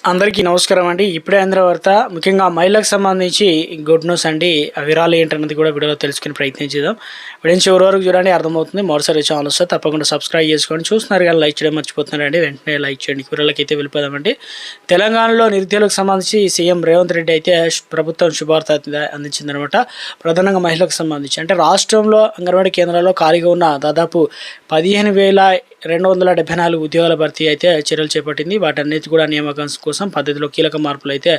అందరికీ నమస్కారం అండి. ఇప్పుడే అందిన వార్త ముఖ్యంగా మహిళలకు సంబంధించి గుడ్ న్యూస్ అండి. ఆ వివరాలు ఏంటన్నది కూడా వీడియోలో తెలుసుకుని ప్రయత్నం చేద్దాం. వీడియో చివరి వరకు చూడండి, అర్థమవుతుంది. మరోసారి ఛానల్ వస్తే తప్పకుండా సబ్స్క్రైబ్ చేసుకోండి. చూస్తున్నారు కానీ లైక్ చేయడం మర్చిపోతున్నారండి, వెంటనే లైక్ చేయండి. వివరాలకి అయితే వెళ్ళిపోదామండి. తెలంగాణలో నిరుద్యోగులకు సంబంధించి సీఎం రేవంత్ రెడ్డి అయితే ప్రభుత్వం శుభార్త అందించిందనమాట. ప్రధానంగా మహిళలకు సంబంధించి అంటే రాష్ట్రంలో అంగన్వాడీ కేంద్రాల్లో ఖాళీగా ఉన్న దాదాపు 15,274 ఉద్యోగాల భర్తీ అయితే చర్యలు చేపట్టింది. వాటన్నిటి కూడా నియామకం కోసం పద్ధతిలో కీలక మార్పులు అయితే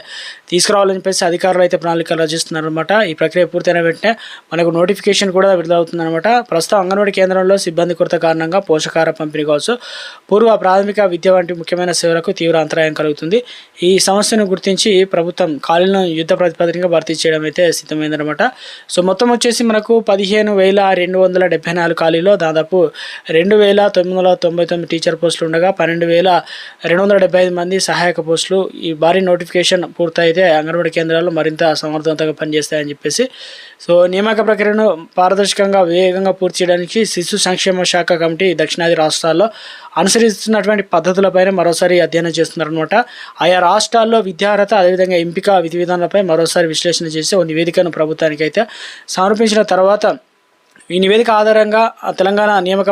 తీసుకురావాలని చెప్పేసి అధికారులు అయితే ప్రణాళికలు రచిస్తున్నారనమాట. ఈ ప్రక్రియ పూర్తయిన వెంటనే మనకు నోటిఫికేషన్ కూడా విడుదలవుతుందన్నమాట. ప్రస్తుతం అంగన్వాడీ కేంద్రంలో సిబ్బంది కొరత కారణంగా పోషకాహార పంపిణీ కావచ్చు, పూర్వ ప్రాథమిక విద్య వంటి ముఖ్యమైన సేవలకు తీవ్ర అంతరాయం కలుగుతుంది. ఈ సమస్యను గుర్తించి ప్రభుత్వం ఖాళీలను యుద్ధ ప్రాతిపదికగా భర్తీ చేయడం అయితే సిద్ధమైందనమాట. సో మొత్తం వచ్చేసి మనకు 15,274 ఖాళీలో దాదాపు 2,999 టీచర్ పోస్టులు ఉండగా 12,275 మంది సహాయక పోస్టులు. ఈ భారీ నోటిఫికేషన్ పూర్తయితే అంగన్వాడీ కేంద్రాల్లో మరింత సమర్థవంతంగా పనిచేస్తాయని చెప్పేసి సో నియామక ప్రక్రియను పారదర్శకంగా వేగంగా పూర్తి చేయడానికి శిశు సంక్షేమ శాఖ కమిటీ దక్షిణాది రాష్ట్రాల్లో అనుసరిస్తున్నటువంటి పద్ధతులపైన మరోసారి అధ్యయనం చేస్తున్నారనమాట. ఆయా రాష్ట్రాల్లో విద్యార్హత అదేవిధంగా ఎంపిక విధి విధానాలపై మరోసారి విశ్లేషణ చేసి ఓ నివేదికను ప్రభుత్వానికి అయితే సమర్పించిన తర్వాత ఈ నివేదిక ఆధారంగా తెలంగాణ నియామక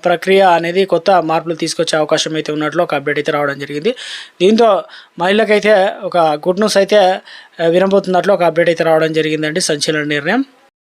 ప్రక్రియ అనేది కొత్త మార్పులు తీసుకొచ్చే అవకాశం అయితే ఉన్నట్లు ఒక అప్డేట్ అయితే రావడం జరిగింది. దీంతో మహిళలకైతే ఒక గుడ్ న్యూస్ అయితే వినబోతున్నట్లు ఒక అప్డేట్ అయితే రావడం జరిగిందండి. సంచలన నిర్ణయం.